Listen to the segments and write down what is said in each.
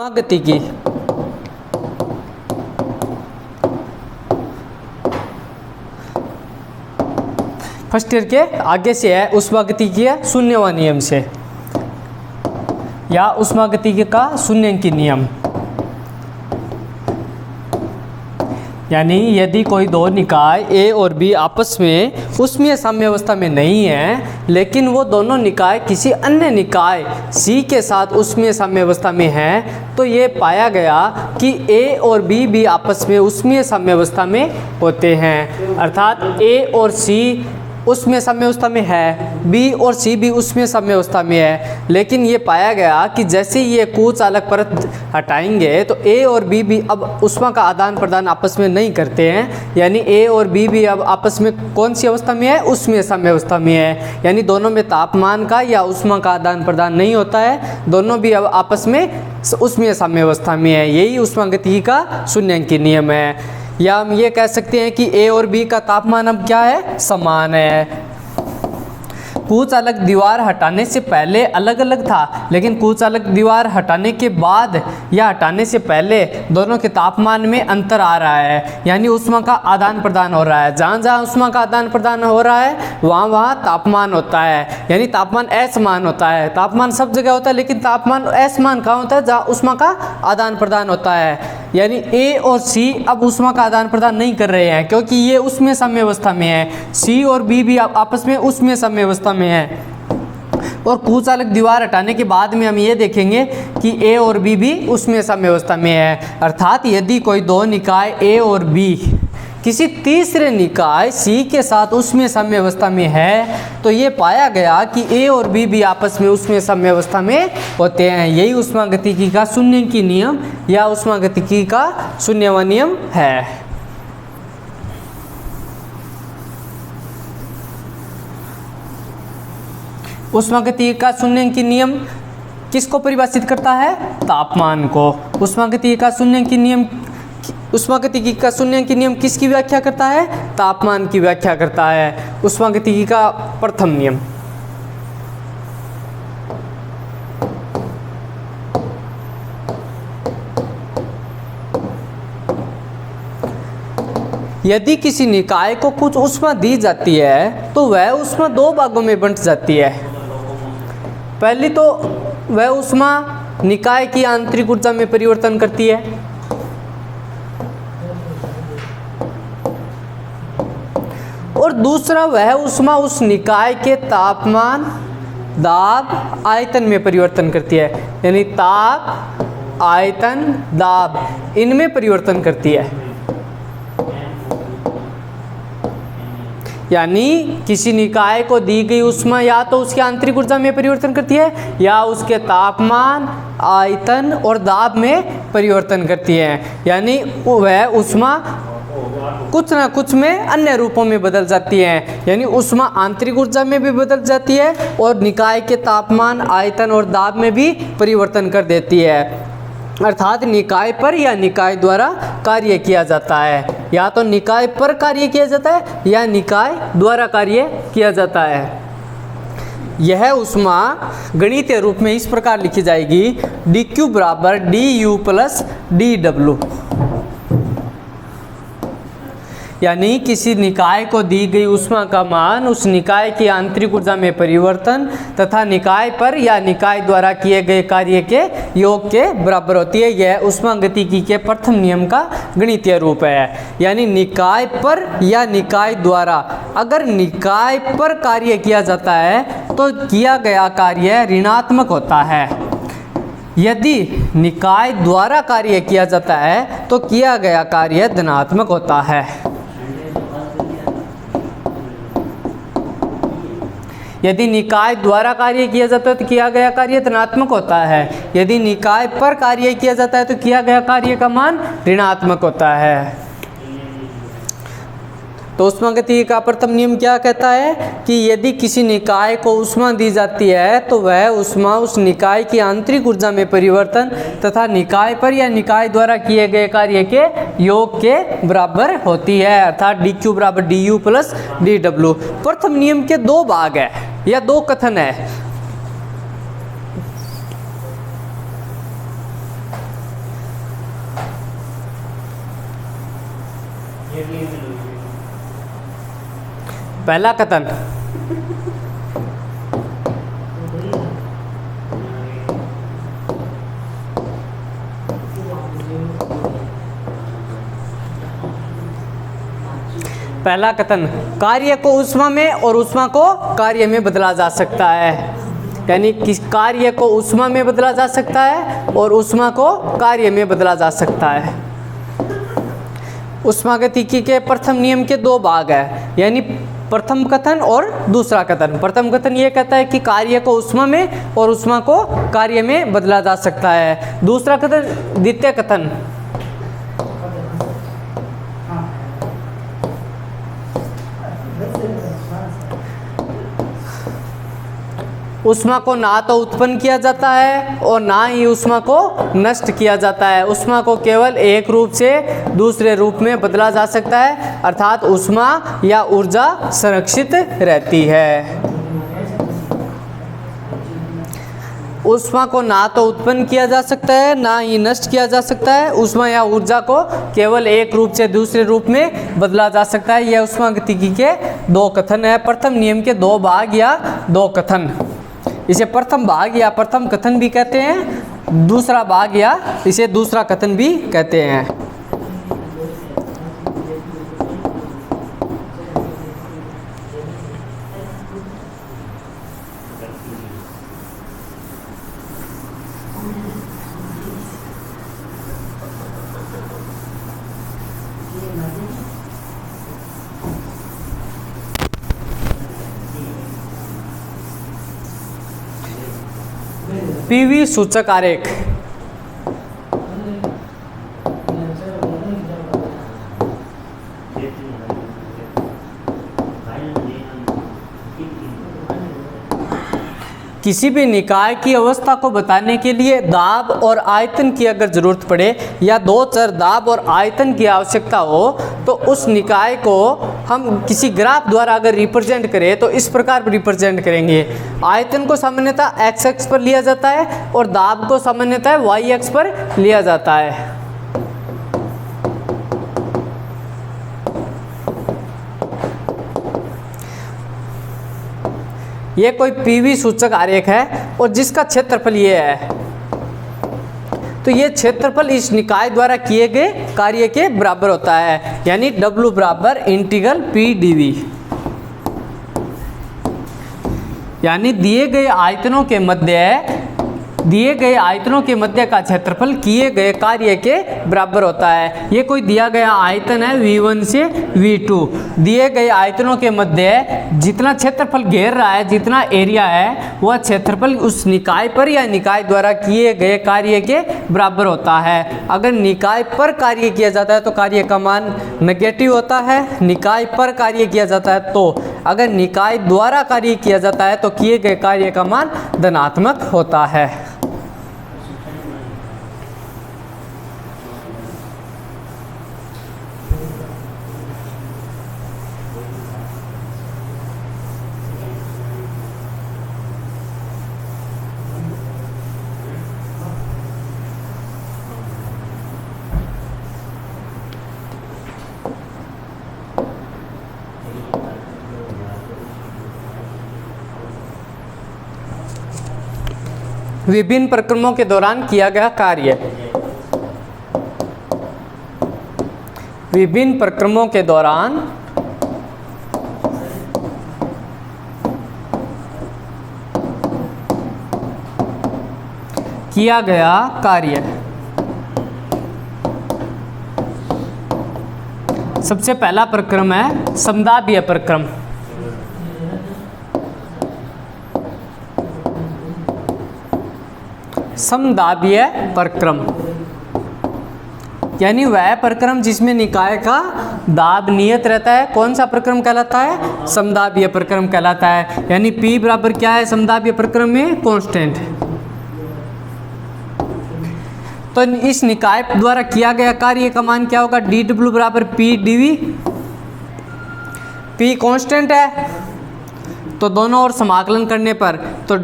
उष्मागतिकी first year के आगे से है उष्मागतिकी शून्यवा नियम से या उष्मागतिकी का शून्यांकी नियम। यानी यदि कोई दो निकाय ए और बी आपस में उष्मीय साम्यावस्था में नहीं है, लेकिन वो दोनों निकाय किसी अन्य निकाय सी के साथ उष्मीय साम्यावस्था में हैं, तो ये पाया गया कि ए और बी भी आपस में उष्मीय साम्यावस्था में होते हैं। अर्थात ए और सी उष्मीय साम्यावस्था में है, बी और सी भी उष्मीय साम्यावस्था में है, लेकिन ये पाया गया कि जैसे ये कुचालक परत हटाएंगे तो ए और बी भी अब उष्मा का आदान प्रदान आपस में नहीं करते हैं। यानी ए और बी भी अब आपस में कौन सी अवस्था में है? उष्मीय साम्यावस्था में है। यानी दोनों में तापमान का या उष्मा का आदान प्रदान नहीं होता है, दोनों भी अब आपस में उष्मीय साम्यावस्था में है। यही उष्मागतिकी का शून्यांकी नियम है। या हम ये कह सकते हैं कि ए और बी का तापमान अब क्या है? समान है। कुचालक दीवार हटाने से पहले अलग अलग था, लेकिन कुचालक दीवार हटाने के बाद या हटाने से पहले दोनों के तापमान में अंतर आ रहा है। यानी उष्मा का आदान प्रदान हो रहा है। जहाँ जहाँ उष्मा का आदान प्रदान हो रहा है वहाँ वहाँ तापमान होता है। यानी तापमान असमान होता है। तापमान सब जगह होता है, लेकिन तापमान असमान कहाँ होता है? जहाँ उष्मा का आदान प्रदान होता है। यानी ए और सी अब उष्मा का आदान प्रदान नहीं कर रहे हैं, क्योंकि ये उष्मीय साम्यावस्था में है। सी और बी भी आपस में उष्मीय साम्यावस्था में है। और कुचालक दीवार हटाने के बाद में हम ये देखेंगे कि ए और बी भी उष्मीय साम्यावस्था में है। अर्थात यदि कोई दो निकाय ए और बी किसी तीसरे निकाय सी के साथ उष्मीय साम्यावस्था में है, तो ये पाया गया कि ए और बी भी आपस में उष्मीय साम्यावस्था में होते हैं। यही उष्मागतिकी का शून्यांकी नियम या उष्मागतिकी का शून्यवा नियम है। उष्मागतिकी का शून्यांकी नियम किसको परिभाषित करता है? तापमान को। उष्मागतिकी का शून्यांकी नियम उष्मागतिकी का शून्यांकी नियम किसकी व्याख्या करता है? तापमान की व्याख्या करता है। उष्मागतिकी का प्रथम नियम यदि किसी निकाय को कुछ उष्मा दी जाती है तो वह उष्मा दो भागों में बंट जाती है। पहली तो वह उष्मा निकाय की आंतरिक ऊर्जा में परिवर्तन करती है, और दूसरा वह उष्मा उस निकाय के तापमान, दाब, आयतन में परिवर्तन करती है। यानी ताप, आयतन, दाब इनमें परिवर्तन करती है। यानी किसी निकाय को दी गई उष्मा या तो उसकी आंतरिक ऊर्जा में परिवर्तन करती है या उसके तापमान, आयतन और दाब में परिवर्तन करती है। यानी वह उष्मा कुछ ना कुछ में अन्य रूपों में बदल जाती है। यानी उष्मा आंतरिक ऊर्जा में भी बदल जाती है और निकाय के तापमान, आयतन और दाब में भी परिवर्तन कर देती है। अर्थात निकाय पर या निकाय द्वारा कार्य किया जाता है। या तो निकाय पर कार्य किया जाता है या निकाय द्वारा कार्य किया जाता है। यह उष्मा गणितीय रूप में इस प्रकार लिखी जाएगी: dq बराबर du प्लस dw। यानी किसी निकाय को दी गई उष्मा का मान उस निकाय की आंतरिक ऊर्जा में परिवर्तन तथा निकाय पर या निकाय द्वारा किए गए कार्य के योग के बराबर होती है। यह उष्मागतिकी के प्रथम नियम का गणितीय रूप है। यानी निकाय पर या निकाय द्वारा, अगर निकाय पर कार्य किया जाता है तो किया गया कार्य ऋणात्मक होता है। यदि निकाय द्वारा कार्य किया जाता है तो किया गया कार्य धनात्मक होता है। यदि निकाय द्वारा कार्य किया जाता है तो किया गया कार्य धनात्मक होता है। यदि निकाय पर कार्य किया जाता है तो किया गया कार्य का मान ऋणात्मक होता है। तो उष्मागतिकी का प्रथम नियम क्या कहता है कि यदि किसी निकाय को उष्मा दी जाती है तो वह उष्मा उस निकाय की आंतरिक ऊर्जा में परिवर्तन तथा निकाय पर या निकाय द्वारा किए गए कार्य के योग के बराबर होती है। अर्थात dq बराबर du प्लस dw। प्रथम नियम के दो भाग है या दो कथन है। पहला कथन, पहला कथन, कार्य को ऊष्मा में और ऊष्मा को कार्य में बदला जा सकता है। यानी किस कार्य को ऊष्मा में बदला जा सकता है और ऊष्मा को कार्य में बदला जा सकता है। ऊष्मागतिकी के प्रथम नियम के दो भाग है, यानी प्रथम कथन और दूसरा कथन। प्रथम कथन ये कहता है कि कार्य को ऊष्मा में और ऊष्मा को कार्य में बदला जा सकता है। दूसरा कथन, द्वितीय कथन, ऊष्मा को ना तो उत्पन्न किया जाता है और ना ही ऊष्मा को नष्ट किया जाता है। ऊष्मा को केवल एक रूप से दूसरे रूप में बदला जा सकता है, अर्थात ऊष्मा या ऊर्जा संरक्षित रहती है। ऊष्मा को ना तो उत्पन्न किया जा सकता है ना ही नष्ट किया जा सकता है। ऊष्मा या ऊर्जा को केवल एक रूप से दूसरे रूप में बदला जा सकता है। यह ऊष्मागतिकी के दो कथन है, प्रथम नियम के दो भाग या दो कथन। इसे प्रथम भाग या प्रथम कथन भी कहते हैं, दूसरा भाग या इसे दूसरा कथन भी कहते हैं। पीवी सूचक आरेख। किसी भी निकाय की अवस्था को बताने के लिए दाब और आयतन की अगर जरूरत पड़े या दो चर दाब और आयतन की आवश्यकता हो तो उस निकाय को हम किसी ग्राफ द्वारा अगर रिप्रेजेंट करें तो इस प्रकार रिप्रेजेंट करेंगे। आयतन को सामान्यतः x अक्ष पर लिया जाता है और दाब को सामान्यतः y अक्ष पर लिया जाता है। ये कोई पीवी सूचक आरेख है और जिसका क्षेत्रफल ये है, तो ये क्षेत्रफल इस निकाय द्वारा किए गए कार्य के बराबर होता है, यानी W बराबर इंटीग्रल P dV। यानी दिए गए आयतनों के मध्य का क्षेत्रफल किए गए कार्य के बराबर होता है। ये कोई दिया गया आयतन है V1 से V2, दिए गए आयतनों के मध्य जितना क्षेत्रफल घेर रहा है, जितना एरिया है, वह क्षेत्रफल उस निकाय पर या निकाय द्वारा किए गए कार्य के बराबर होता है। अगर निकाय पर कार्य किया जाता है तो कार्य का मान नेगेटिव होता है, निकाय पर कार्य किया जाता है तो, अगर निकाय द्वारा कार्य किया जाता है तो किए गए कार्य का मान धनात्मक होता है। विभिन्न प्रक्रमों के दौरान किया गया कार्य। विभिन्न प्रक्रमों के दौरान किया गया कार्य। सबसे पहला प्रक्रम है समदाबीय प्रक्रम। समदाबीय प्रक्रम यानी वह प्रक्रम जिसमें निकाय का दाब नियत रहता है, कौन सा प्रक्रम कहलाता है? समदाबीय प्रक्रम कहलाता है। यानी P बराबर क्या है समदाबीय प्रक्रम में? कांस्टेंट। तो इस निकाय द्वारा किया गया कार्य का मान क्या होगा? dW बराबर P dV। P कांस्टेंट है तो दोनों ओर समाकलन करने पर तो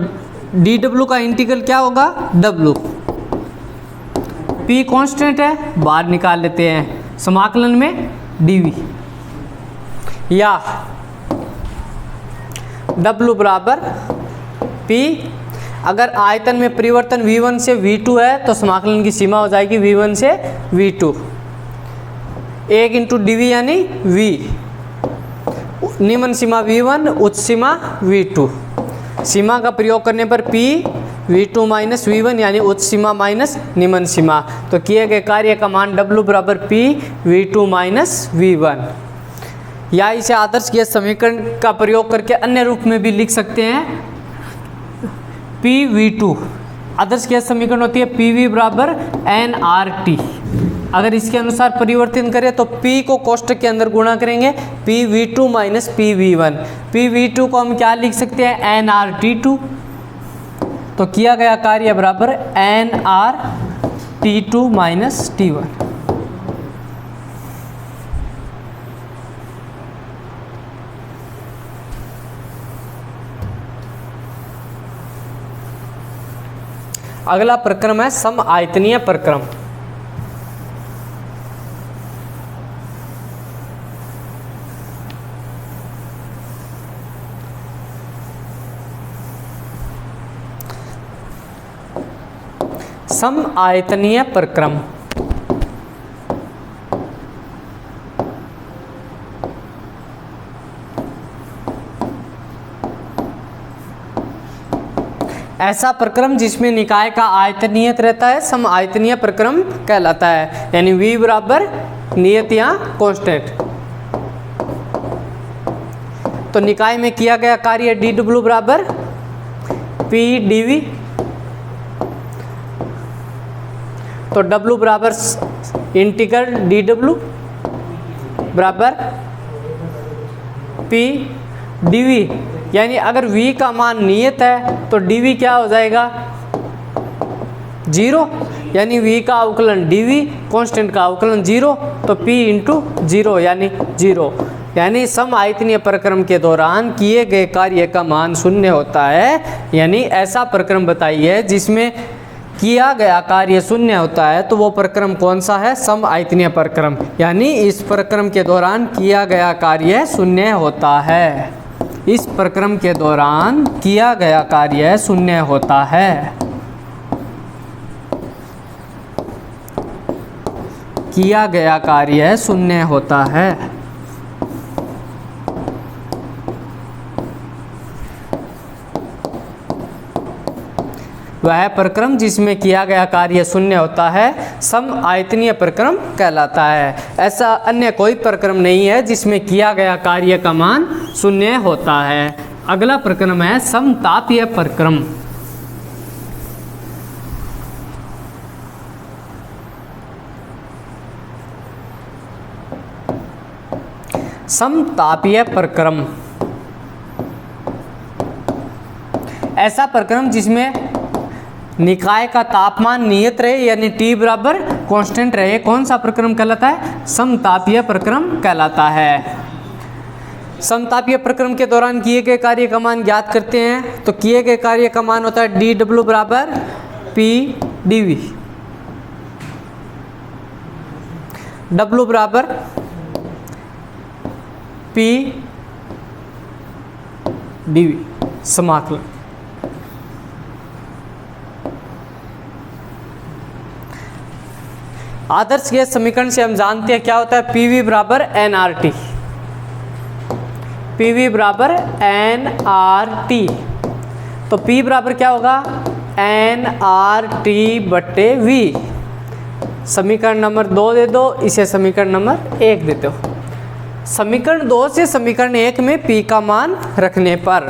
dW का इंटीग्रल क्या होगा? W। P कांस्टेंट है, बाहर निकाल लेते हैं समाकलन में dv, या W बराबर P, अगर आयतन में परिवर्तन V1 से V2 है तो समाकलन की सीमा हो जाएगी V1 से V2, 1 इंटू dv यानी V, निम्न सीमा V1, उच्च सीमा V2, सीमा का प्रयोग करने पर P V2 माइनस V1 यानी उच्च सीमा माइनस निम्न सीमा, तो किए गए कार्य का मान W बराबर P V2 माइनस V1, या इसे आदर्श गैस समीकरण का प्रयोग करके अन्य रूप में भी लिख सकते हैं PV2, आदर्श गैस समीकरण होती है PV बराबर nRT, अगर इसके अनुसार परिवर्तन करें तो P को कोष्ठक के अंदर गुणा करेंगे PV2 माइनस PV1, PV2 को हम क्या लिख सकते हैं nRT2, तो किया गया कार्य बराबर nRT2 माइनस T1। अगला प्रक्रम है सम आयतनीय प्रक्रम। सम आयतनीय प्रक्रम ऐसा प्रक्रम जिसमें निकाय का आयतन नियत रहता है सम आयतनीय प्रक्रम कहलाता है, यानी V बराबर नियत या कांस्टेंट। तो निकाय में किया गया कार्य dW बराबर P dV, तो W बराबर इंटीग्रल dW बराबर P dV, यानी अगर V का मान नियत है तो dV क्या हो जाएगा 0, यानी V का अवकलन dV, कांस्टेंट का अवकलन 0, तो P इंटू 0 यानी 0, यानी सम आयतनीय प्रक्रम के दौरान किए गए कार्य का मान शून्य होता है। यानी ऐसा प्रक्रम बताइए जिसमें किया गया कार्य शून्य होता है, तो वो प्रक्रम कौन सा है, सम आयतनीय प्रक्रम, यानी इस प्रक्रम के दौरान किया गया कार्य शून्य होता है, इस प्रक्रम के दौरान किया गया कार्य शून्य होता है, किया गया कार्य शून्य होता है। वह प्रक्रम जिसमें किया गया कार्य शून्य होता है सम आयतनीय प्रक्रम कहलाता है। ऐसा अन्य कोई प्रक्रम नहीं है जिसमें किया गया कार्य का मान शून्य होता है। अगला प्रक्रम है समतापीय प्रक्रम। समतापीय प्रक्रम ऐसा प्रक्रम जिसमें निकाय का तापमान नियत रहे, यानी T बराबर कांस्टेंट रहे, कौन सा प्रक्रम कहलाता है, समतापीय प्रक्रम कहलाता है। समतापीय प्रक्रम के दौरान किए गए कार्य का मान ज्ञात करते हैं, तो किए गए कार्य का मान होता है dW बराबर P dV, W बराबर P dV समाकलन। आदर्श गैस समीकरण से हम जानते हैं क्या होता है, PV बराबर nRT, PV बराबर nRT, तो P बराबर क्या होगा nRT बटे V। समीकरण नंबर 2 दे दो, इसे समीकरण नंबर 1 देते हो। समीकरण 2 से समीकरण 1 में P का मान रखने पर,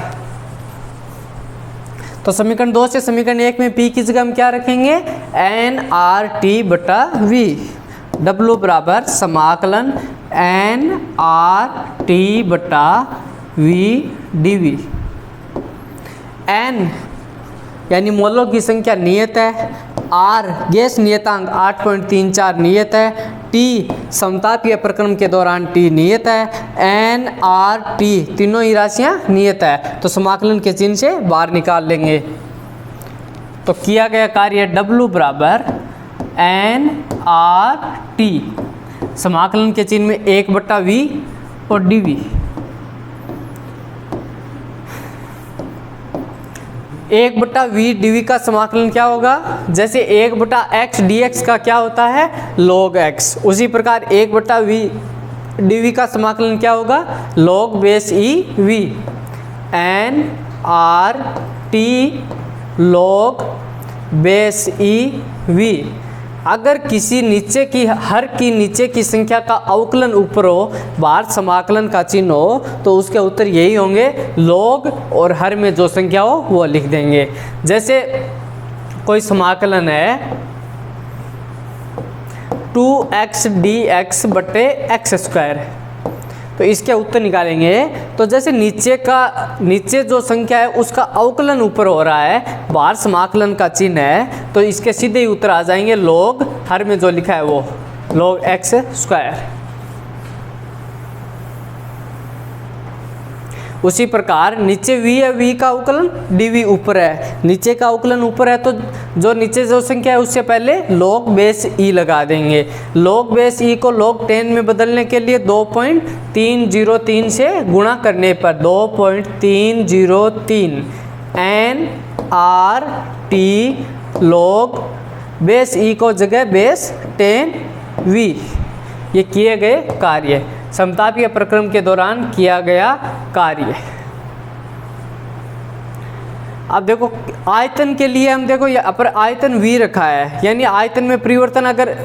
तो समीकरण 2 से समीकरण 1 में P की जगह हम क्या रखेंगे nRT बटा V, W बराबर समाकलन nRT बटा V dV। n यानी मोलों की संख्या नियत है, R गैस नियतांक 8.34 नियत है, T समतापीय प्रक्रम के दौरान T नियत है, N R T तीनों ही राशियां नियत है, तो समाकलन के चिन्ह से बाहर निकाल लेंगे। तो किया गया कार्य W बराबर N R T, समाकलन के चिन्ह में 1/v और dv। 1/v dv का समाकलन क्या होगा? जैसे 1/x dx का क्या होता है? log x। उसी प्रकार 1/v dv का समाकलन क्या होगा? log base e v। n r t log base e v। अगर किसी नीचे की हर की नीचे की संख्या का अवकलन ऊपर हो, बाहर समाकलन का चिन्ह हो, तो उसके उत्तर यही होंगे log, और हर में जो संख्या हो वो लिख देंगे। जैसे कोई समाकलन है 2x dx बटे x², तो इसके उत्तर निकालेंगे। तो जैसे नीचे जो संख्या है उसका अवकलन ऊपर हो रहा है, बाहर समाकलन का चिन्ह है, तो इसके सीधे ही उत्तर आ जाएंगे log, हर में जो लिखा है वो log x²। उसी प्रकार नीचे v है, v का अवकलन dv ऊपर है, नीचे का अवकलन ऊपर है, तो जो नीचे जो संख्या है उससे पहले log बेस e लगा देंगे। log बेस e को log 10 में बदलने के लिए 2.303 से गुणा करने पर 2.303 n r t log base e को जगह बेस 10v। ये किए गए कार्य, समतापीय प्रक्रम के दौरान किया गया कार्य। अब देखो आयतन के लिए हम देखो यहाँ पर आयतन v रखा है, यानी आयतन में परिवर्तन अगर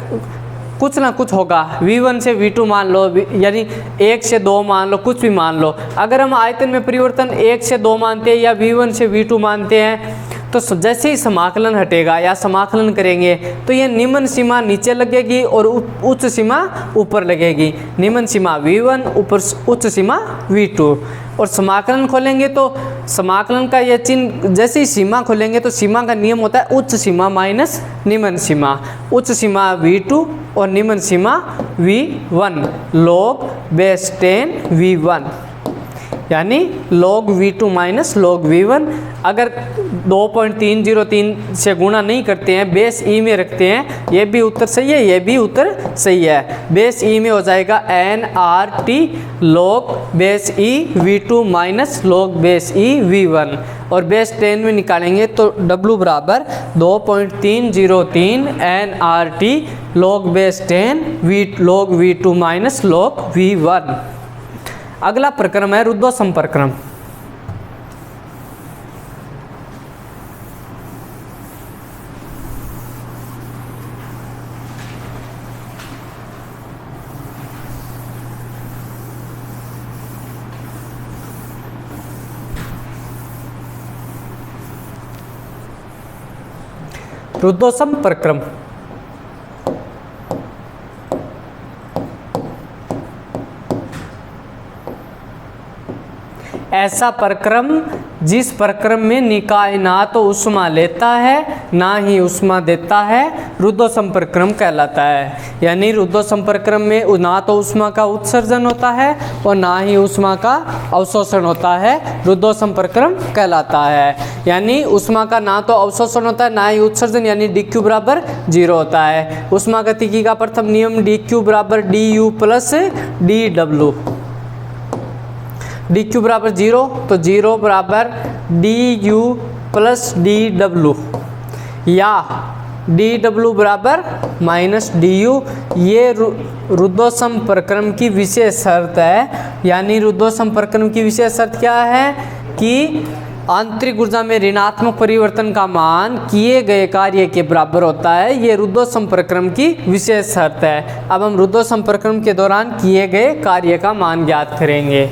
कुछ ना कुछ होगा, v1 से v2 मान लो, यानी 1 से 2 मान लो, कुछ भी मान लो। अगर हम आयतन में परिवर्तन 1 से 2 मानते हैं या v1 से v2 मानते हैं, तो जैसे ही समाकलन हटेगा या समाकलन करेंगे तो ये निम्न सीमा नीचे लगेगी और उच्च सीमा ऊपर लगेगी। निम्न सीमा v1, ऊपर उच्च सीमा v2। और समाकलन खोलेंगे तो समाकलन का ये चिन्ह, जैसे ही सीमा खोलेंगे तो सीमा का नियम होता है उच्च सीमा माइनस निम्न सीमा। उच्च सीमा v2 और निम्न सीमा v1, log बेस 10 v1, यानी log v2 minus log v1। अगर 2.303 से गुणा नहीं करते हैं, बेस e में रखते हैं, ये भी उत्तर सही है, ये भी उत्तर सही है। बेस e में हो जाएगा n r t log base e v2 minus log base e v1, और बेस 10 में निकालेंगे तो w बराबर 2.303 n r t log base 10 log v2 minus log v1। अगला प्रक्रम है रुद्धोष्म प्रक्रम। रुद्धोष्म प्रक्रम ऐसा प्रक्रम जिस प्रक्रम में निकाय ना तो उष्मा लेता है ना ही उष्मा देता है, रुद्धोष्म प्रक्रम कहलाता है। यानी रुद्धोष्म प्रक्रम में ना तो उष्मा का उत्सर्जन होता है और ना ही उष्मा का अवशोषण होता है, रुद्धोष्म प्रक्रम कहलाता है। यानी उष्मा का ना तो अवशोषण होता है ना ही उत्सर्जन, यानी dq बराबर 0 होता है। उष्मागतिकी का प्रथम नियम dq बराबर du प्लस dw। dq बराबर 0 तो 0 बराबर du प्लस dw, या dw बराबर माइनस du। ये रुद्धोष्म प्रक्रम की विशेष शर्त है। यानी रुद्धोष्म प्रक्रम की विशेष शर्त क्या है कि आंतरिक ऊर्जा में ऋणात्मक परिवर्तन का मान किए गए कार्य के बराबर होता है। ये रुद्धोष्म प्रक्रम की विशेष शर्त है। अब हम रुद्धोष्म प्रक्रम के दौरान किए गए कार्य का मान ज्ञात करेंगे।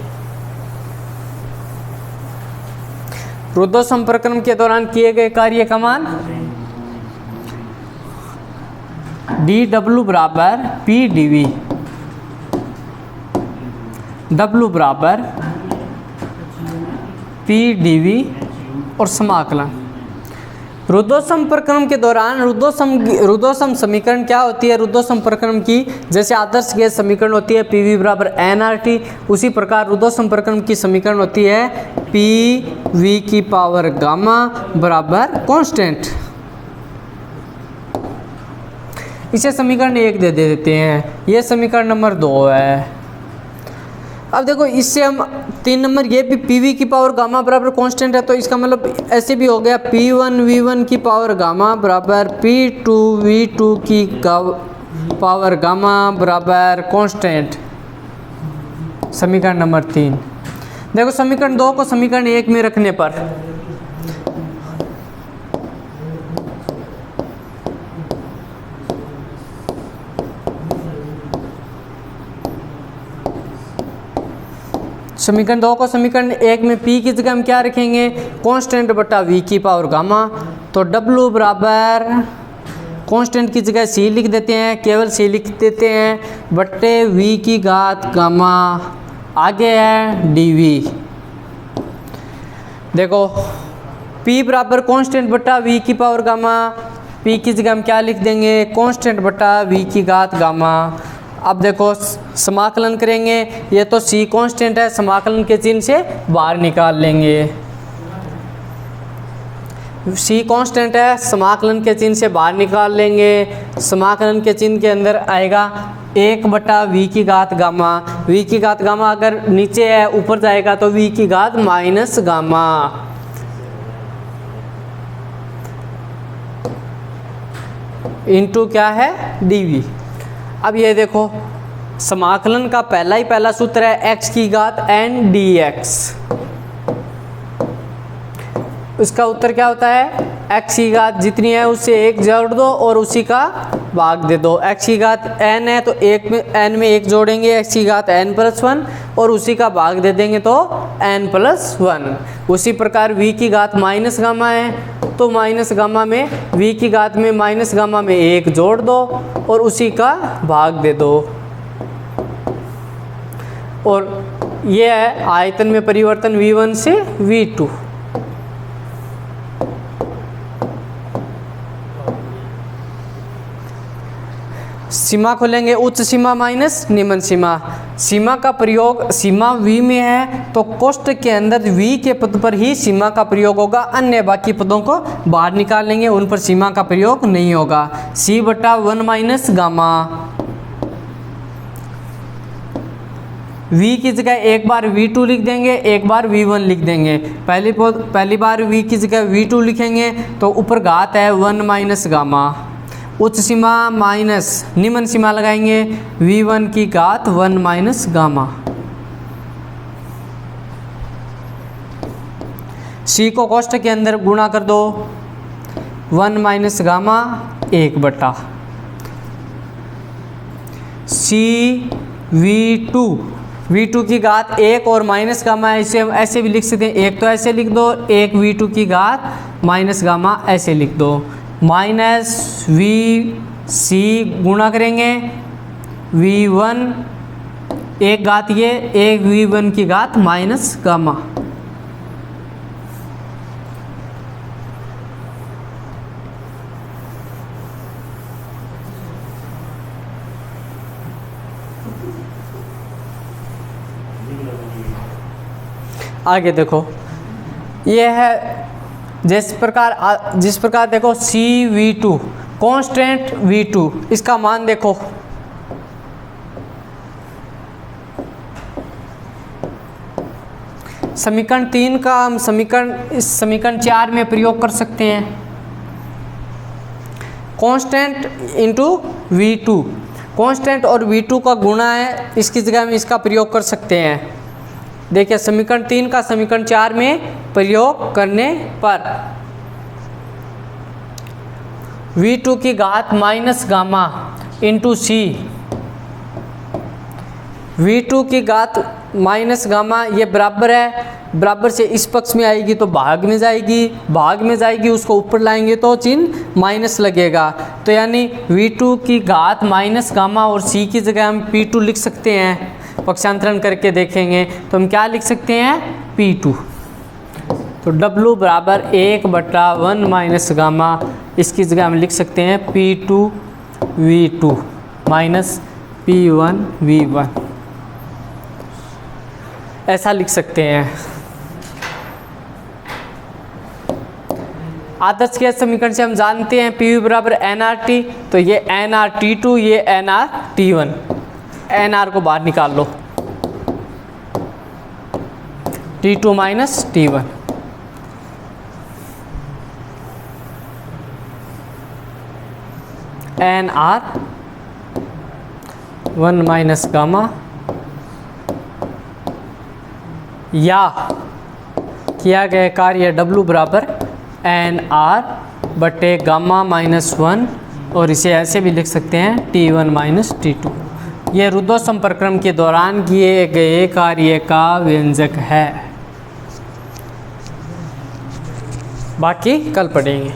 रुद्धोष्म प्रक्रम के दौरान किए गए कार्य का मान dw बराबर p dv, w बराबर p dv और समाकलन। रुद्धोष्म प्रक्रम के दौरान रुद्धोष्म समीकरण क्या होती है? रुद्धोष्म प्रक्रम की जैसे आदर्श गैस समीकरण होती है PV बराबर nRT, उसी प्रकार रुद्धोष्म प्रक्रम की समीकरण होती है PV की पावर गामा बराबर कांस्टेंट। इसे समीकरण 1 दे देते हैं, ये समीकरण नंबर 2 है। अब देखो इससे हम 3 नंबर ये भी PV की पावर गामा बराबर कांस्टेंट है, तो इसका मतलब ऐसे भी हो गया P1 V1 की पावर गामा बराबर P2 V2 की पावर गामा बराबर कांस्टेंट। समीकरण नंबर 3। देखो समीकरण 2 को समीकरण 1 में रखने पर समीकरण 2 को समीकरण 1 में P की जगह हम क्या रखेंगे, कांस्टेंट बटा V की पावर गामा। तो W बराबर कांस्टेंट की जगह C लिख देते हैं, केवल C लिख देते हैं बट्टे V की घात गामा, आगे है dV। देखो P बराबर कांस्टेंट बटा V की पावर गामा, P की जगह हम क्या लिख देंगे, कांस्टेंट बटा V की घात गामा। अब देखो समाकलन करेंगे, ये तो C कांस्टेंट है, समाकलन के चिन्ह से बाहर निकाल लेंगे। C कांस्टेंट है, समाकलन के चिन्ह से बाहर निकाल लेंगे। समाकलन के चिन्ह के अंदर आएगा 1 बटा V की घात गामा। V की घात गामा अगर नीचे है ऊपर जाएगा तो V की घात माइनस गामा। इनटू क्या है dV। अब ये देखो समाकलन का पहला सूत्र है x की घात n dx। इसका उत्तर क्या होता है, x की घात जितनी है उससे 1 जोड़ दो और उसी का भाग दे दो। x की घात n है तो n में 1 जोड़ेंगे, x की घात n+1 और उसी का भाग दे देंगे तो n+1। उसी प्रकार v की घात माइनस गामा है तो माइनस गामा में v की घात में माइनस गामा में 1 जोड़ दो और उसी का भाग दे दो। और ये है आयतन में परिवर्तन v1 से v2। सीमा खोलेंगे, उच्च सीमा माइनस निम्न सीमा। सीमा का प्रयोग, सीमा v में है तो कोष्ठक के अंदर v के पद पर ही सीमा का प्रयोग होगा, अन्य बाकी पदों को बाहर निकाल लेंगे, उन पर सीमा का प्रयोग नहीं होगा। c बटा 1 माइनस गामा। v की जगह एक बार v2 लिख देंगे, एक बार v1 लिख देंगे। पहली बार v की जगह v2 लिखेंगे तो ऊपर घात है 1 माइनस गामा। उच्च सीमा माइनस निम्न सीमा लगाएंगे, v1 की घात 1 माइनस गामा। c को कोष्ठक के अंदर गुणा कर दो, 1 माइनस गामा 1 बटा c v2 की घात 1 और माइनस गामा है, इसे हम ऐसे भी लिख सकते हैं, एक तो ऐसे लिख दो, एक v2 की घात माइनस गामा ऐसे लिख दो। माइनस v गुणा करेंगे v1 एक घात ये, एक v1 की घात माइनस गामा। आगे देखो ये है जिस प्रकार देखो CV2 कांस्टेंट V2, इसका मान देखो समीकरण 3 का हम इस समीकरण 4 में प्रयोग कर सकते हैं। कांस्टेंट इंटू V2, कांस्टेंट और V2 का गुणा है, इसकी जगह हम इसका प्रयोग कर सकते हैं। देखिए समीकरण 3 का समीकरण 4 में प्रयोग करने पर v2 की घात माइनस गामा इंटू सी, v2 की घात माइनस गामा ये बराबर है, बराबर से इस पक्ष में आएगी तो भाग में जाएगी, उसको ऊपर लाएंगे तो चिन्ह माइनस लगेगा। तो यानी v2 की घात माइनस गामा और c की जगह हम p2 लिख सकते हैं। पक्षांतरण करके देखेंगे तो हम क्या लिख सकते हैं, p2। तो w बराबर 1 बटा 1 माइनस गामा, इसकी जगह हम लिख सकते हैं p2 v2 minus p1 v1, ऐसा लिख सकते हैं। आदर्श गैस समीकरण से हम जानते हैं पी वी बराबर एन आर टी, तो ये एन आर टी टू, ये N R T one. N R को बाहर निकाल लो, T two minus T one. N R one minus gamma, या किया गया कार्य W बराबर एन आर बटे गामा माइनस वन, और इसे ऐसे भी लिख सकते हैं T1 माइनस T2। यह रुद्धों संपर्क्रम के दौरान किए गए कार्य का व्यंजक है। बाकी कल पढ़ेंगे।